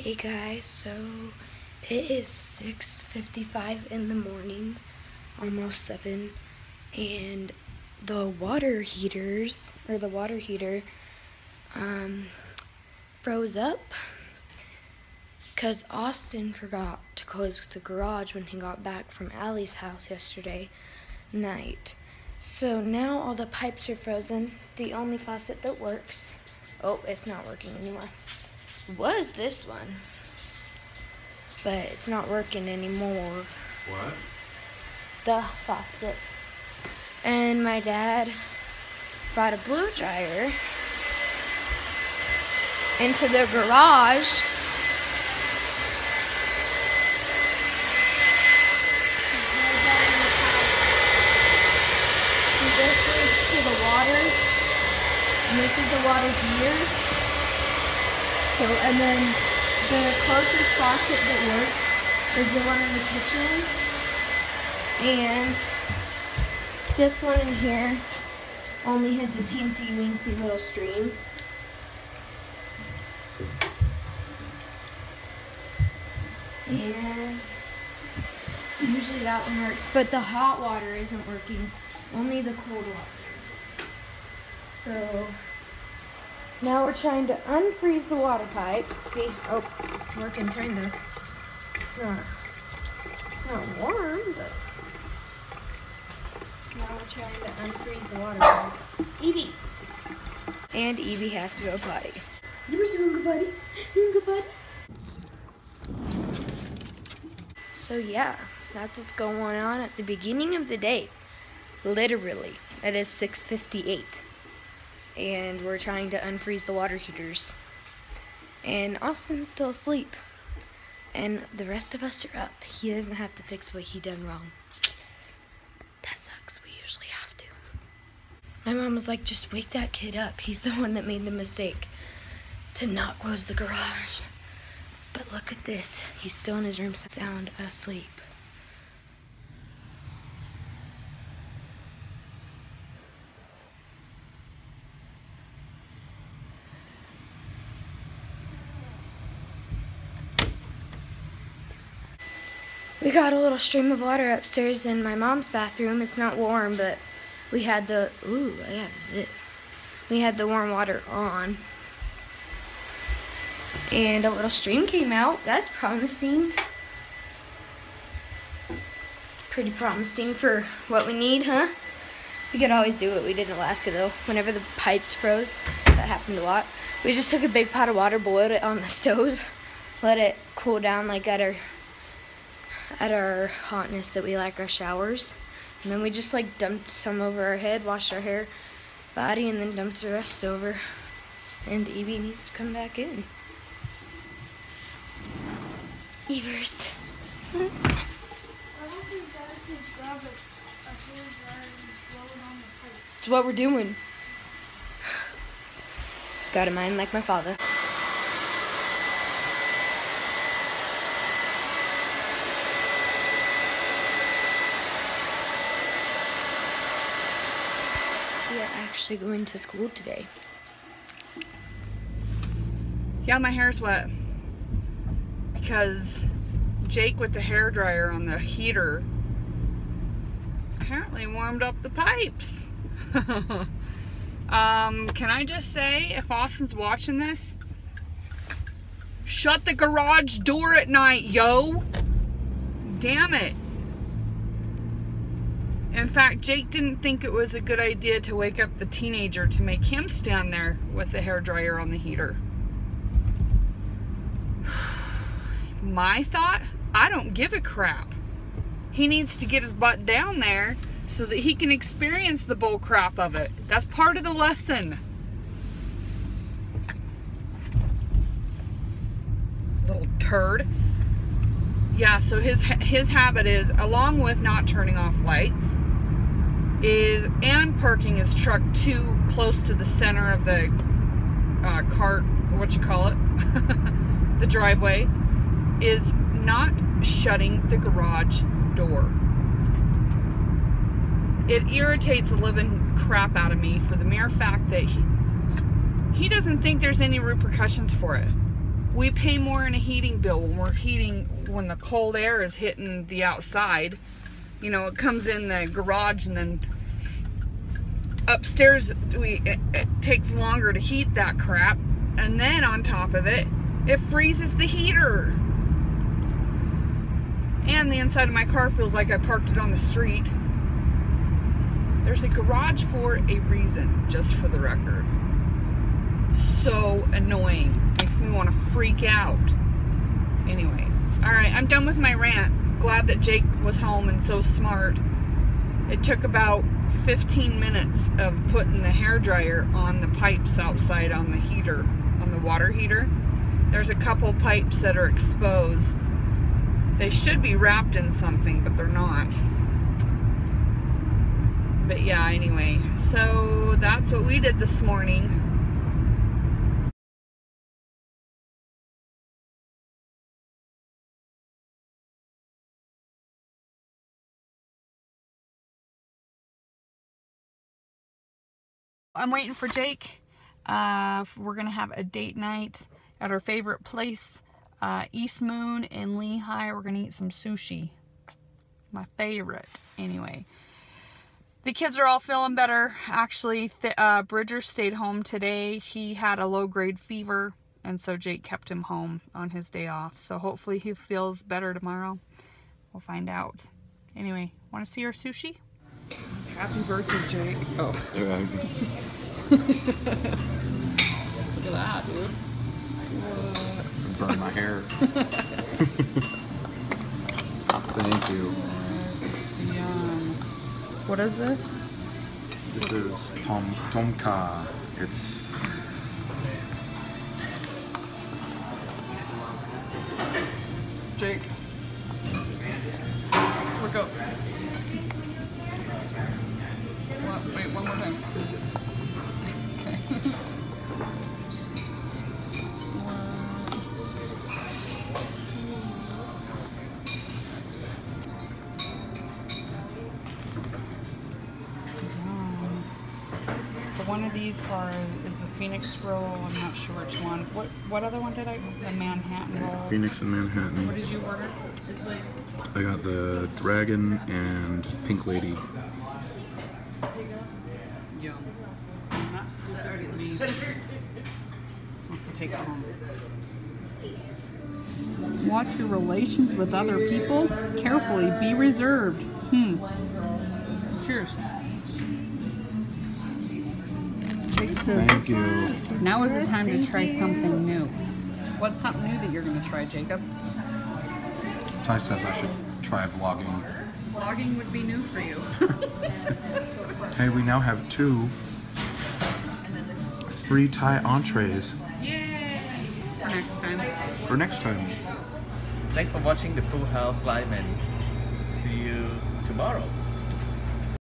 Hey guys, so it is 6:55 in the morning, almost 7, and the water heater froze up because Austin forgot to close the garage when he got back from Allie's house yesterday night. So now all the pipes are frozen. The only faucet that works, oh, it's not working anymore. Was this one, but it's not working anymore. What? The faucet. And my dad brought a blow dryer into the garage. This leads to the water, and this is the water heater. So, and then the closest faucet that works is the one in the kitchen. And this one in here only has a teensy weensy little stream. And usually that one works, but the hot water isn't working, only the cold water is. So now we're trying to unfreeze the water pipes. See, oh, it's working kind of. It's not warm, but now we're trying to unfreeze the water pipes. Evie! And Evie has to go potty. You want to go potty? You want to go potty? So yeah, that's what's going on at the beginning of the day. Literally, it is 6:58. And we're trying to unfreeze the water heaters. And Austin's still asleep. And the rest of us are up. He doesn't have to fix what he done wrong. That sucks. We usually have to. My mom was like, just wake that kid up. He's the one that made the mistake to not close the garage. But look at this. He's still in his room sound asleep. We got a little stream of water upstairs in my mom's bathroom. It's not warm, but we had the, ooh, yeah, that's it. We had the warm water on. And a little stream came out. That's promising. It's pretty promising for what we need, huh? We could always do what we did in Alaska, though. Whenever the pipes froze, that happened a lot. We just took a big pot of water, boiled it on the stove, let it cool down like at our hotness that we like our showers, and then we just like dumped some over our head, washed our hair, body, and then dumped the rest over. And Evie needs to come back in. Evers. That's what we're doing. Just got a mind like my father. We are actually going to school today. Yeah, my hair's wet because Jake with the hairdryer on the heater apparently warmed up the pipes. Can I just say, if Austin's watching this, shut the garage door at night, yo. Damn it. In fact, Jake didn't think it was a good idea to wake up the teenager to make him stand there with the hairdryer on the heater. My thought, I don't give a crap. He needs to get his butt down there so that he can experience the bull crap of it. That's part of the lesson. Little turd. Yeah, so his habit is, along with not turning off lights, and parking his truck too close to the center of the the driveway, is not shutting the garage door. It irritates the living crap out of me for the mere fact that he doesn't think there's any repercussions for it. we pay more in a heating bill when we're heating, when the cold air is hitting the outside. You know, it comes in the garage and then upstairs it takes longer to heat that crap. And then on top of it, it freezes the heater. And the inside of my car feels like I parked it on the street. There's a garage for a reason, just for the record. So annoying. Makes me want to freak out. Anyway, alright, I'm done with my rant. Glad that Jake was home and so smart. It took about 15 minutes of putting the hairdryer on the pipes outside on the heater, on the water heater. There's a couple pipes that are exposed. They should be wrapped in something, but they're not. But yeah, anyway, so that's what we did this morning. I'm waiting for Jake. We're gonna have a date night at our favorite place, East Moon in Lehigh. We're gonna eat some sushi. My favorite. Anyway, the kids are all feeling better. Actually, Bridger stayed home today. He had a low-grade fever, and so Jake kept him home on his day off. So hopefully he feels better tomorrow. We'll find out. Anyway, want to see our sushi? Happy birthday, Jake. Oh. Yeah. Look at that, dude. Burn my hair. Thank you. Yum. What is this? This is tomka. It's Jake. Look up. Wait, one more time. Okay. So one of these is a Phoenix roll. I'm not sure which one. What other one did I? The Manhattan roll. Phoenix and Manhattan. What did you order? It's like. I got the dragon and pink lady. Yum. That soup is amazing. I'll have to take it home. Watch your relations with other people carefully. Be reserved. Cheers. Jake says, Thank you. now is the time to try something new. What's something new that you're going to try, Jacob? Ty says I should try vlogging. Vlogging would be new for you. Hey, we now have 2 free Thai entrees. Yay! For next time. For next time. Thanks for watching the Full House Live and see you tomorrow.